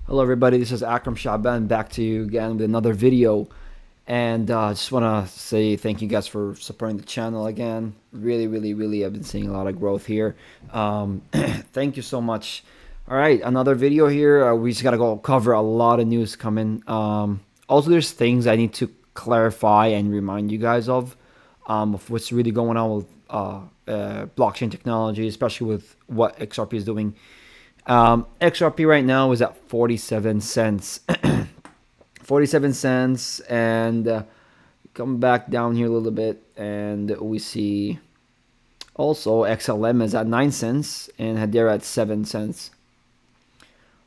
Hello, everybody. This is Akram Shaban back to you again with another video. And I just want to say thank you guys for supporting the channel again. Really, really, really, I've been seeing a lot of growth here. Thank you so much. All right, another video here. We just got to go cover a lot of news coming. Also, there's things I need to clarify and remind you guys of what's really going on with blockchain technology, especially with what XRP is doing. XRP right now is at 47 cents. 47 cents, and come back down here a little bit, and we see also XLM is at 9 cents, and Hedera at 7 cents.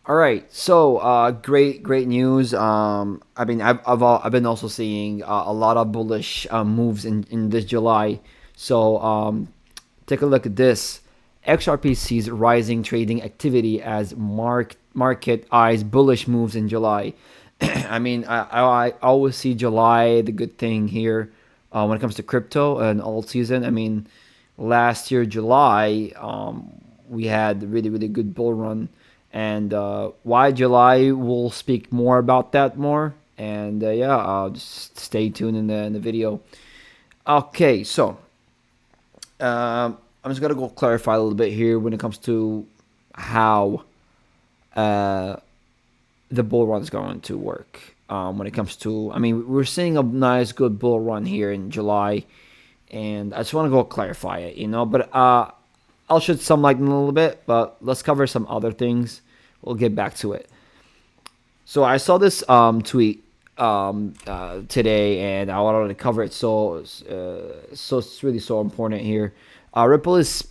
All right, so great news. I've been also seeing a lot of bullish moves in this July. So take a look at this. XRP sees rising trading activity as market eyes bullish moves in July. I always see July the good thing here when it comes to crypto and alt season. Last year July we had a really good bull run, and why July, we'll speak more about that more. And just stay tuned in the video. Okay, so I'm just gonna go clarify a little bit here when it comes to how uh, the bull run is going to work. When it comes to, we're seeing a nice, good bull run here in July, and I just want to go clarify it, But I'll shed some light in a little bit, but let's cover some other things. We'll get back to it. So I saw this tweet today, and I wanted to cover it. So it's really so important here. Ripple is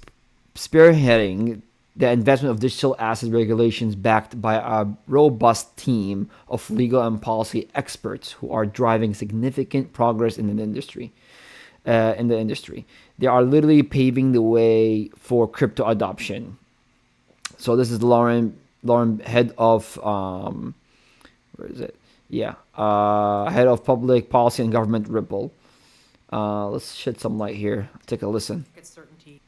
spearheading the investment of digital asset regulations, backed by a robust team of legal and policy experts who are driving significant progress in the industry. They are literally paving the way for crypto adoption. So this is Lauren, head of where is it? Yeah, head of public policy and government, Ripple. Let's shed some light here. Take a listen. Market certainty.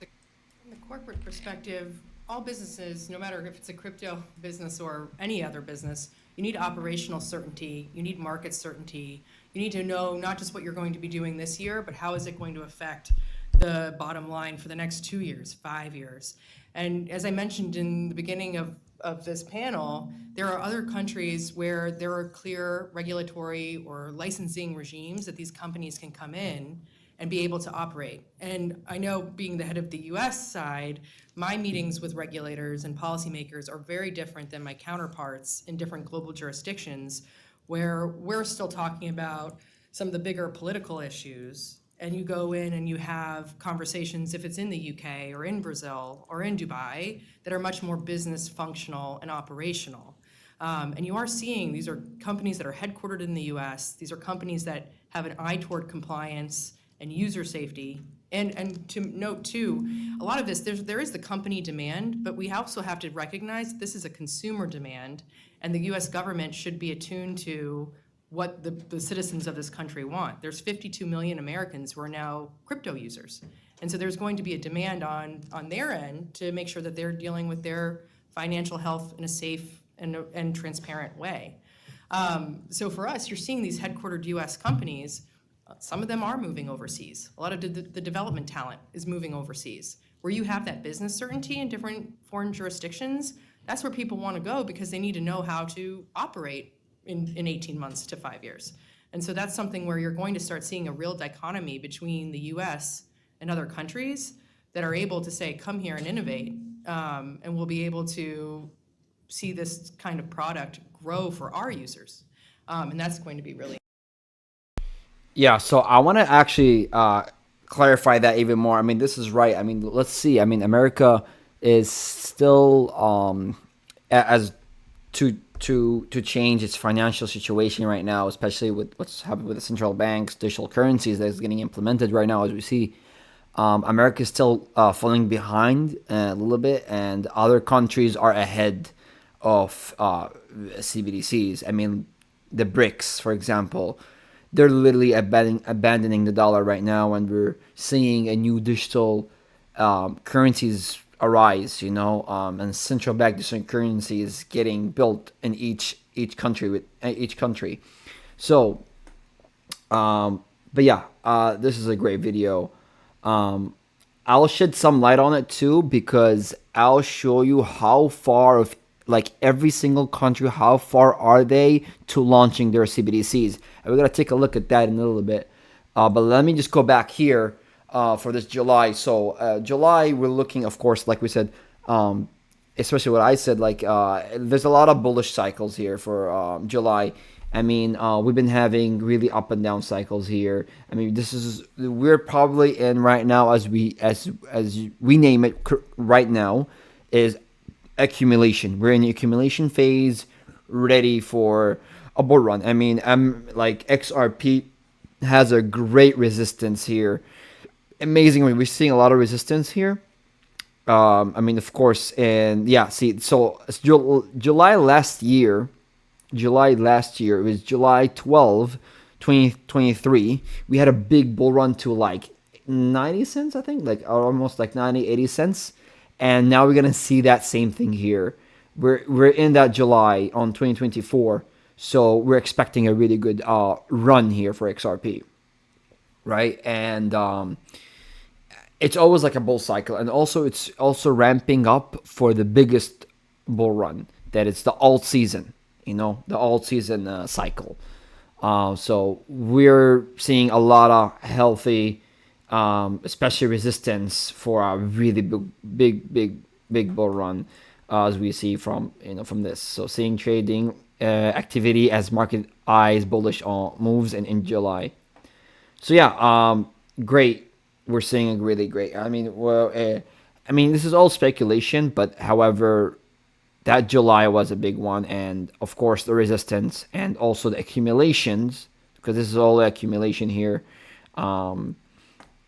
From the corporate perspective, all businesses, no matter if it's a crypto business or any other business, you need operational certainty, you need market certainty, you need to know not just what you're going to be doing this year, but how is it going to affect the bottom line for the next 2 years, 5 years. And as I mentioned in the beginning of this panel, there are other countries where there are clear regulatory or licensing regimes that these companies can come in and be able to operate. And I know, being the head of the US side, my meetings with regulators and policymakers are very different than my counterparts in different global jurisdictions, where we're still talking about some of the bigger political issues. And you go in and you have conversations, if it's in the UK or in Brazil or in Dubai, that are much more business functional and operational. And you are seeing, these are companies that are headquartered in the US. These are companies that have an eye toward compliance and user safety. And to note too, a lot of this, there is the company demand, but we also have to recognize that this is a consumer demand, and the US government should be attuned to what the citizens of this country want. There's 52 million Americans who are now crypto users. And so there's going to be a demand on their end to make sure that they're dealing with their financial health in a safe and transparent way. So for us, you're seeing these headquartered US companies. Some of them are moving overseas. A lot of the development talent is moving overseas. Where you have that business certainty in different foreign jurisdictions, that's where people want to go, because they need to know how to operate in 18 months to 5 years. And so that's something where you're going to start seeing a real dichotomy between the US and other countries that are able to say, come here and innovate, and we'll be able to see this kind of product grow for our users. And that's going to be really. Yeah, so I want to actually clarify that even more. This is right. Let's see. America is still as to change its financial situation right now, especially with what's happening with the central banks, digital currencies that is getting implemented right now, as we see. America is still falling behind a little bit, and other countries are ahead of CBDCs. The BRICS, for example, they're literally abandoning the dollar right now, and we're seeing a new digital currencies arise, and central bank digital currency is getting built in each country with each country. So, but yeah, this is a great video. Um, I'll shed some light on it too because I'll show you how far of like every single country, how far are they to launching their CBDCs. And we're gonna take a look at that in a little bit. But let me just go back here for this July. So July, we're looking, of course, like we said, especially what I said, like there's a lot of bullish cycles here for July. I mean, we've been having really up and down cycles here. I mean, we're probably in right now as we name it right now is accumulation. We're in the accumulation phase, ready for a bull run. I mean, I'm like XRP has a great resistance here. Amazingly, we're seeing a lot of resistance here. I mean, of course, and yeah, see, so July last year, it was July 12, 2023. We had a big bull run to like 90 cents, I think, like almost like 90, 80 cents. And now we're going to see that same thing here. We're in that July on 2024. So we're expecting a really good run here for XRP, right? And it's always like a bull cycle. And also it's also ramping up for the biggest bull run, that it's the alt season, the alt season cycle. So we're seeing a lot of healthy, especially resistance for a really big bull run, as we see from from this. So seeing trading activity as market eyes bullish on moves in July. So yeah, great. We're seeing a really great. I mean, this is all speculation, but however, that July was a big one, and of course the resistance and also the accumulations, because this is all accumulation here, and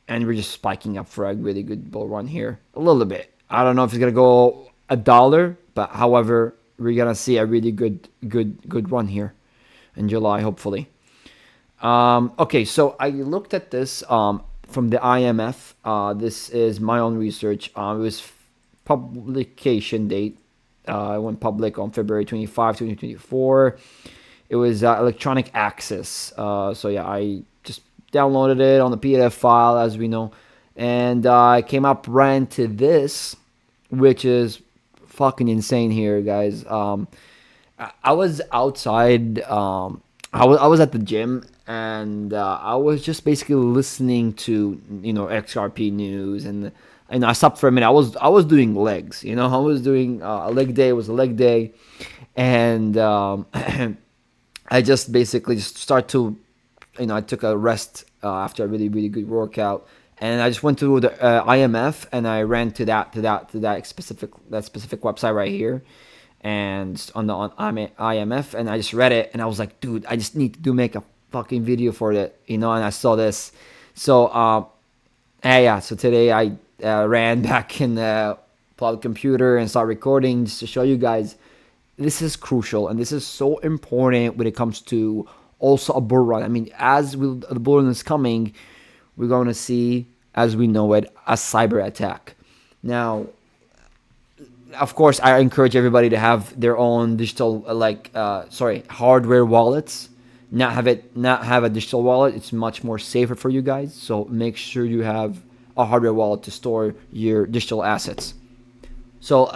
we're just spiking up for a really good bull run here a little bit. I don't know if it's gonna go $1, but however, we're gonna see a really good run here in July, hopefully. Okay, so I looked at this from the IMF. This is my own research. It was publication date. It went public on February 25, 2024. It was electronic access. So yeah, I just downloaded it on the PDF file, as we know. And I came up, ran to this, which is fucking insane here, guys. I was outside. I was at the gym, and I was just basically listening to XRP news, and I stopped for a minute. I was doing legs, I was doing a leg day. It was a leg day, and I just basically just start to, I took a rest after a really good workout, and I just went to the IMF, and I ran to that specific website right here, and on IMF, and I just read it, and I was like, dude, I just need to make a fucking video for it, and I saw this, so yeah, so today I ran back in the cloud computer and start recording just to show you guys this is crucial, and this is so important when it comes to also a bull run. I mean, the bull run is coming, we're going to see, as we know it, a cyber attack. Now, of course, I encourage everybody to have their own digital, hardware wallets. Not have a digital wallet. It's much more safer for you guys. So make sure you have a hardware wallet to store your digital assets. So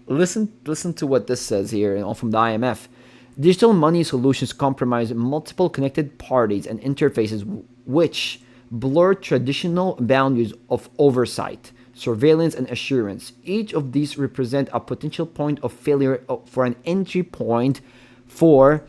listen to what this says here from the IMF. Digital money solutions compromise multiple connected parties and interfaces, which blur traditional boundaries of oversight, surveillance, and assurance. Each of these represent a potential point of failure for an entry point for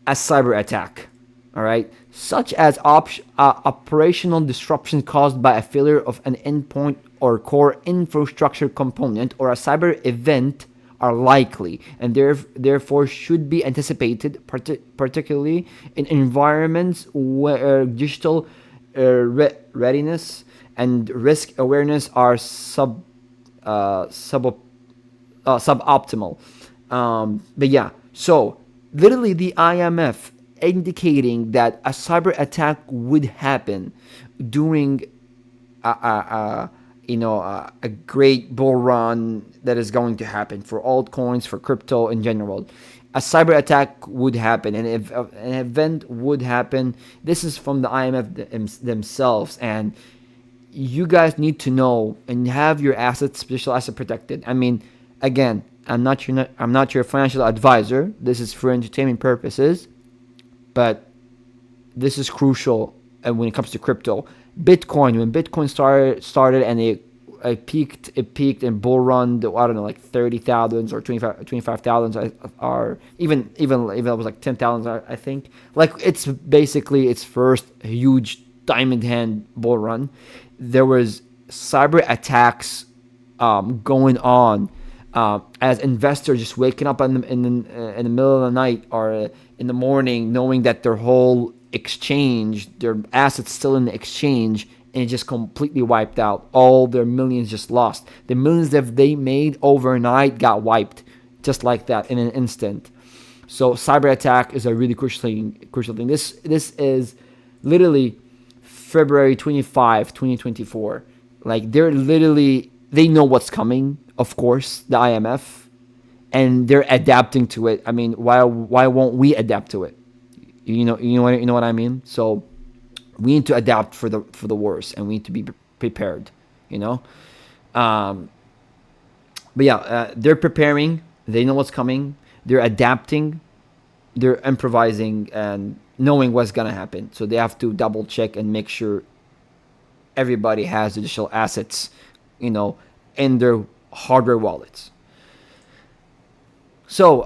a cyber attack. All right, such as operational disruption caused by a failure of an endpoint or core infrastructure component, or a cyber event, are likely, and therefore should be anticipated, particularly in environments where digital readiness and risk awareness are suboptimal. But yeah, so literally the IMF indicating that a cyber attack would happen during a a great bull run that is going to happen for altcoins, for crypto in general. A cyber attack would happen, and if an event would happen, this is from the IMF themselves, and you guys need to know and have your assets, special asset protected. I mean, again, I'm not your financial advisor. This is for entertainment purposes, but this is crucial. And when it comes to crypto, Bitcoin, when Bitcoin started and it peaked and bull run, I don't know, like 30,000 or 25,000, or even it was like 10,000, I think. Like, it's basically its first huge diamond hand bull run. There was cyber attacks going on, as investors just waking up in the middle of the night or in the morning, knowing that their whole exchange, their assets still in the exchange, and it just completely wiped out. All their millions just lost. The millions that they made overnight got wiped, just like that, in an instant. So cyber attack is a really crucial thing. This is literally February 25, 2024. Like, they know what's coming, of course, the IMF, and they're adapting to it. I mean, why won't we adapt to it? You know what I mean? So we need to adapt for the worst, and we need to be prepared, but yeah, they're preparing. They know what's coming. They're adapting. They're improvising and knowing what's gonna happen. So they have to double check and make sure everybody has digital assets, in their hardware wallets. So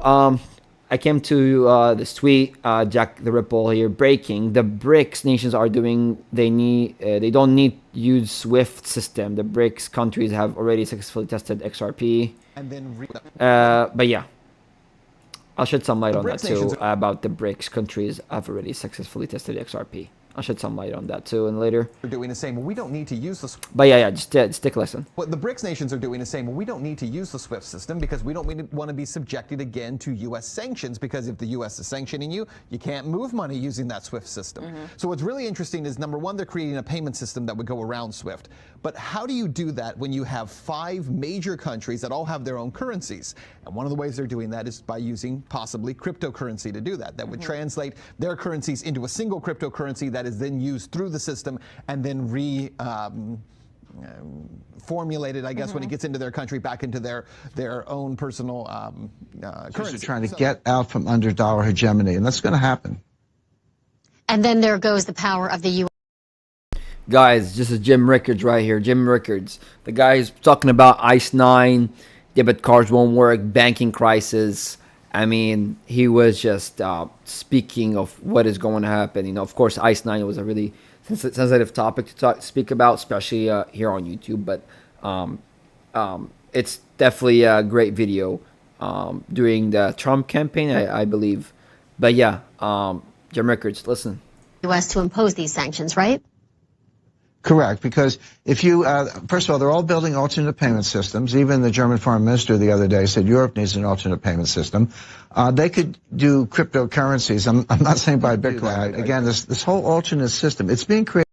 I came to this tweet, Jack the Ripple here, breaking: the BRICS nations are doing. They don't need use SWIFT system. The BRICS countries have already successfully tested XRP. And then, but yeah, I'll shed some light on that too. About the BRICS countries have already successfully tested XRP. I'll shed some light on that too, and later. They're doing the same. Well, we don't need to use the. But yeah, just take a listen. What the BRICS nations are doing is saying, well, we don't need to use the SWIFT system because we don't want to be subjected again to U.S. sanctions, because if the U.S. is sanctioning you, you can't move money using that SWIFT system. So what's really interesting is, number one, they're creating a payment system that would go around SWIFT. But how do you do that when you have 5 major countries that all have their own currencies? And one of the ways they're doing that is by using possibly cryptocurrency to do that. That would translate their currencies into a single cryptocurrency that is then used through the system and then formulated, I guess, when it gets into their country, back into their own personal currency. Trying to get out from under dollar hegemony, and that's going to happen. And then there goes the power of the U.S. Guys, this is Jim Rickards right here. Jim Rickards, the guy who's talking about ICE 9, debit cards won't work, banking crisis. I mean, he was just speaking of what is going to happen. Of course, ICE 9 was a really sensitive topic to speak about, especially here on YouTube. But it's definitely a great video during the Trump campaign, I believe. But yeah, Jim Rickards, listen. U.S. to impose these sanctions, right? Correct, because if you, first of all, they're all building alternate payment systems. Even the German foreign minister the other day said Europe needs an alternate payment system. They could do cryptocurrencies. I'm not saying buy Bitcoin. Again, this whole alternate system, it's being created.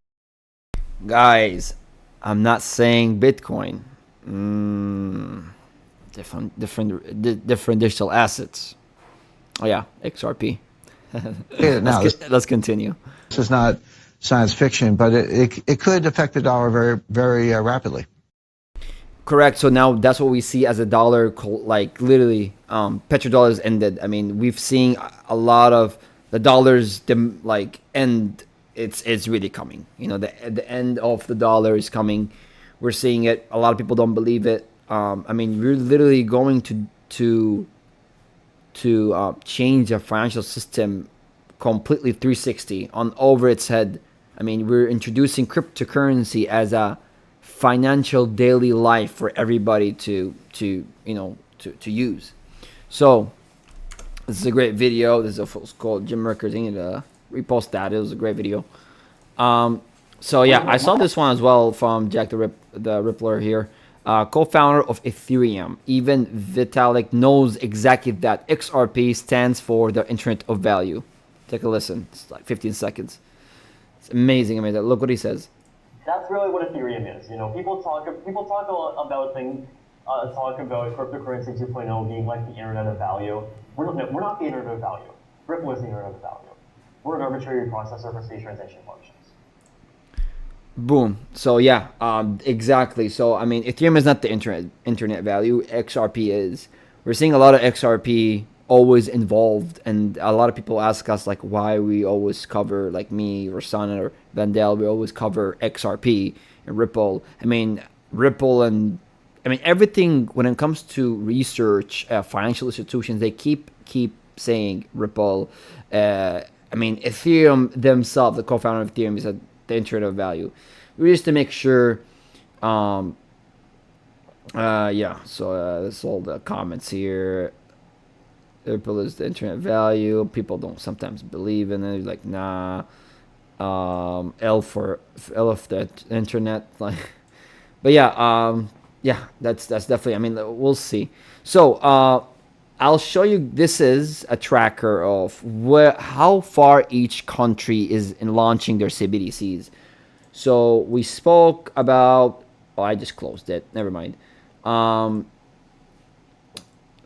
Guys, I'm not saying Bitcoin. Different digital assets. Oh yeah, XRP. Let's continue. This is not science fiction, but it could affect the dollar very, very rapidly. Correct. So now that's what we see as a dollar, like literally, petrodollars ended. I mean, we've seen a lot of the dollars, end. It's really coming. The end of the dollar is coming. We're seeing it. A lot of people don't believe it. I mean, we're literally going to change the financial system completely 360 over its head. I mean, we're introducing cryptocurrency as a financial daily life for everybody to use. So this is a great video. This is called Jim Rickards. I need to repost that. It was a great video. So yeah, I saw this one as well from Jack the Rippler here, co-founder of Ethereum. Even Vitalik knows exactly that XRP stands for the Internet of Value. Take a listen. It's like 15 seconds. It's amazing. Look what he says. That's really what Ethereum is. You know, people talk a lot about things, talk about cryptocurrency 2.0 being like the internet of value. We're not the internet of value. Ripple is the internet of value. We're an arbitrary processor for state transaction functions. Boom. So yeah, exactly. So I mean, Ethereum is not the internet value. XRP is. We're seeing a lot of XRP always involved, and a lot of people ask us like why we always cover, like me or Son or Vandel, we always cover XRP and Ripple. I mean, Ripple and I mean everything when it comes to research, financial institutions, they keep saying Ripple. I mean, Ethereum themselves, the co-founder of Ethereum, is the internet of value. We just to make sure. Yeah. So that's all the comments here. Ripple is the internet value. People don't sometimes believe in it. Like, nah. L of the internet. Like, but yeah. Yeah. That's definitely. I mean, we'll see. So, I'll show you. This is a tracker of how far each country is in launching their CBDCs. So we spoke about. Oh, I just closed it. Never mind.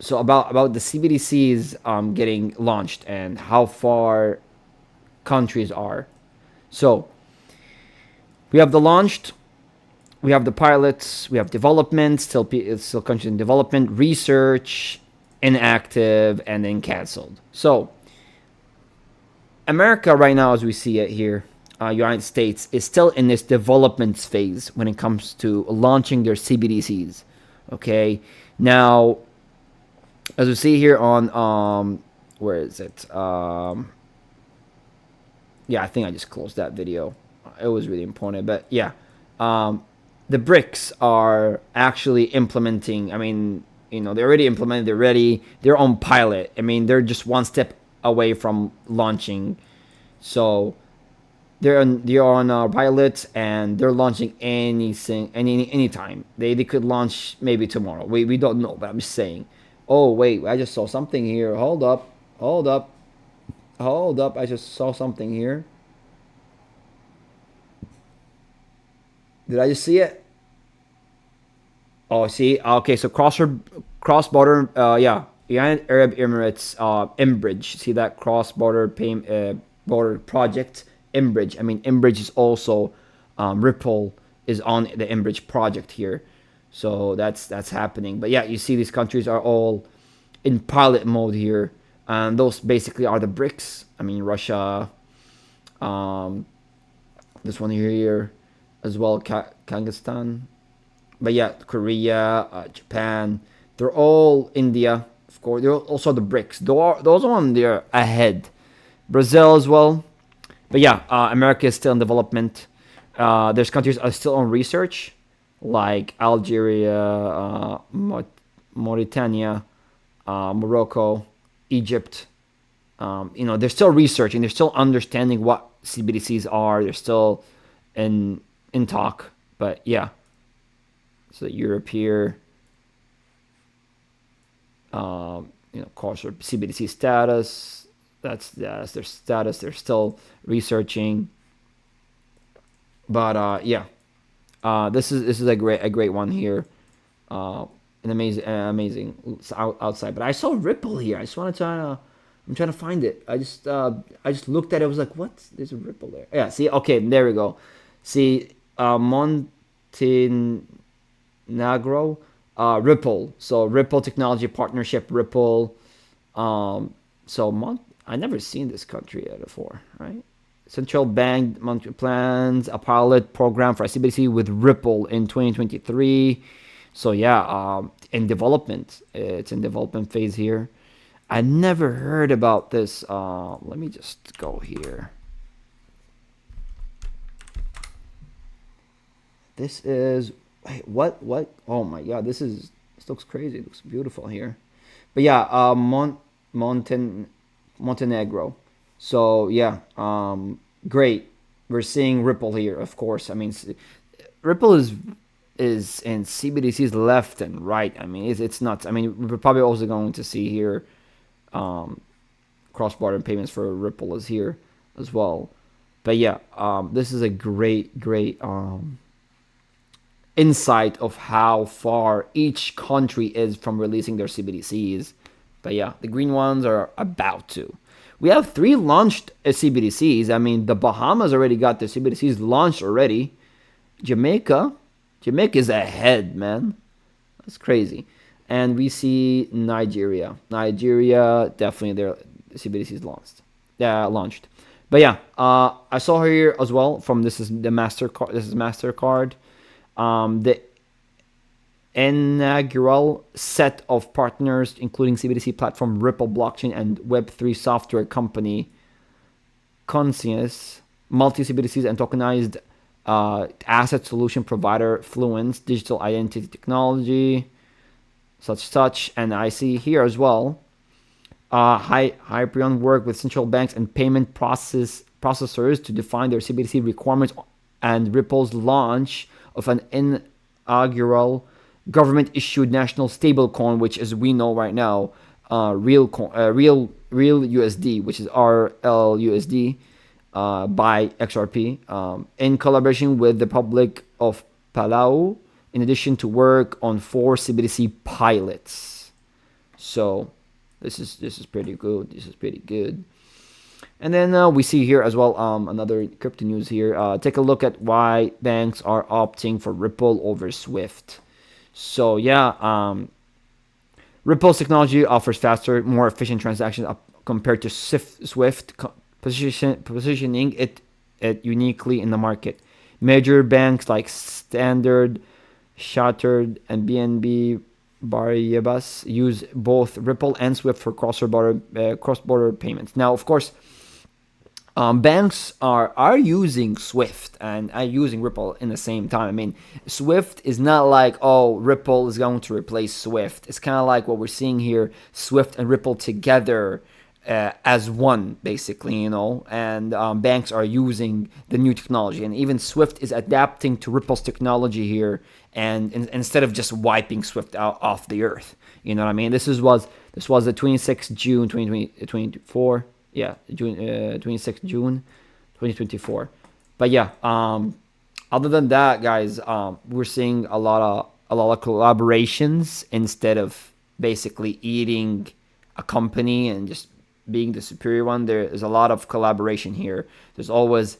So about the CBDCs getting launched and how far countries are. So we have the launched, we have the pilots, we have development, still countries in development, research, inactive, and then canceled. So America right now, as we see it here, United States is still in this development phase when it comes to launching their CBDCs. Okay, now as we see here on where is it? Yeah, I think I just closed that video. It was really important, but yeah, the BRICS are actually implementing. I mean, you know, they already implemented. They're ready. They're on pilot. I mean, they're just one step away from launching. So they're on pilot and they're launching anytime. They could launch maybe tomorrow. We don't know, but I'm just saying. Oh wait, I just saw something here. Hold up. I just saw something here. Did I just see it? Oh, see. Okay, so cross-border. Yeah, United Arab Emirates. Mbridge. See that cross-border border project. Mbridge. I mean, Mbridge is also Ripple is on the Mbridge project here. So that's happening. But yeah, you see these countries are all in pilot mode here. And those basically are the BRICS. I mean, Russia, this one here as well, Kyrgyzstan. But yeah, Korea, Japan, they're all India, of course. They're also the BRICS. Those are on there ahead. Brazil as well. But yeah, America is still in development. There's countries are still on research, like Algeria, Mauritania, Morocco, Egypt. You know, they're still researching. They're still understanding what CBDCs are. They're still in talk. But yeah. So Europe here. You know, of course, CBDC status. That's their status. They're still researching. But yeah, this is a great one here. An amazing outside. But I saw Ripple here. I just want to I'm trying to find it. I just looked at it. I was like, what? There's a Ripple there. Yeah. See. Okay. There we go. See, Montenegro, Ripple. So Ripple Technology Partnership. Ripple. I never seen this country yet before, right? Central Bank plans a pilot program for CBDC with Ripple in 2023. So yeah, in development, it's in development phase here. I never heard about this. Let me just go here. This is what? Oh my God, this looks crazy. It looks beautiful here. But yeah, Montenegro. So yeah, great. We're seeing Ripple here, of course. I mean, Ripple is in CBDCs left and right. I mean, it's nuts. I mean, we're probably also going to see here cross-border payments for Ripple is here as well. But yeah, this is a great insight of how far each country is from releasing their CBDCs. But yeah, the green ones are about to. We have 3 launched CBDCs. I mean, the Bahamas already got their CBDCs launched already. Jamaica is ahead, man. That's crazy. And we see Nigeria. Nigeria, definitely their CBDCs launched. But yeah, I saw here as well from this is MasterCard. The inaugural set of partners, including CBDC platform Ripple blockchain and Web3 software company Conscious, multi CBDCs and tokenized asset solution provider Fluence, digital identity technology, such. And I see here as well, Hyperion work with central banks and payment processors to define their CBDC requirements, and Ripple's launch of an inaugural government-issued national stablecoin, which, as we know right now, real USD, which is RLUSD, by XRP, in collaboration with the Republic of Palau, in addition to work on 4 CBDC pilots. So this is pretty good. And then we see here as well another crypto news here. Take a look at why banks are opting for Ripple over Swift. So yeah, Ripple's technology offers faster, more efficient transactions compared to Swift, positioning it uniquely in the market. Major banks like Standard, Chartered, and BNP Paribas use both Ripple and Swift for cross-border payments. Now, of course, banks are using Swift and are using Ripple in the same time. I mean, Swift is not like, oh, Ripple is going to replace Swift. It's kind of like what we're seeing here, Swift and Ripple together as one, basically, and banks are using the new technology. And even Swift is adapting to Ripple's technology here, and instead of just wiping Swift out off the earth. You know what I mean? This was the 26th June 2024. Yeah, June 26th June 2024. But yeah, other than that, guys, we're seeing a lot of collaborations instead of basically eating a company and just being the superior one. There is a lot of collaboration here. There's always,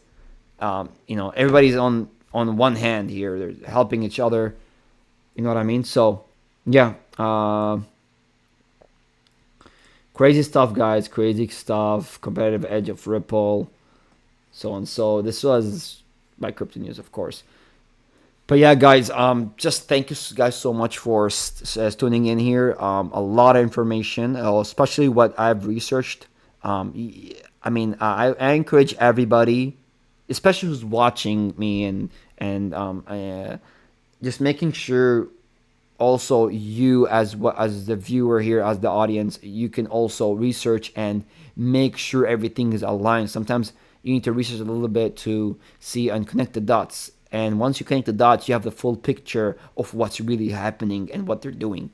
everybody's on one hand here. They're helping each other. You know what I mean? So, yeah. Crazy stuff, guys. Crazy stuff. Competitive edge of Ripple. So on. So this was my crypto news, of course. But yeah, guys, just thank you guys so much for tuning in here. A lot of information, especially what I've researched. I encourage everybody, especially who's watching me, and just making sure also you as the viewer here, as the audience, you can also research and make sure everything is aligned. Sometimes you need to research a little bit to see and connect the dots. And once you connect the dots, you have the full picture of what's really happening and what they're doing,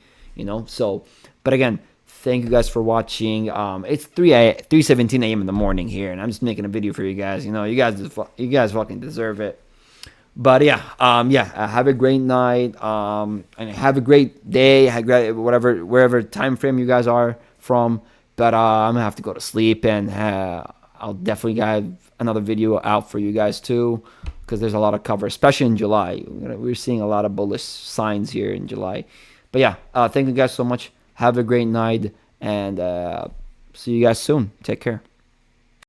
So, but again, thank you guys for watching. It's 3:17 a.m. in the morning here, and I'm just making a video for you guys. You guys fucking deserve it. But yeah, have a great night, and have a great day, wherever time frame you guys are from. But I'm gonna have to go to sleep, and I'll definitely have another video out for you guys too, because there's a lot of cover, especially in July. We're seeing a lot of bullish signs here in July. But yeah, thank you guys so much. Have a great night, and see you guys soon. Take care.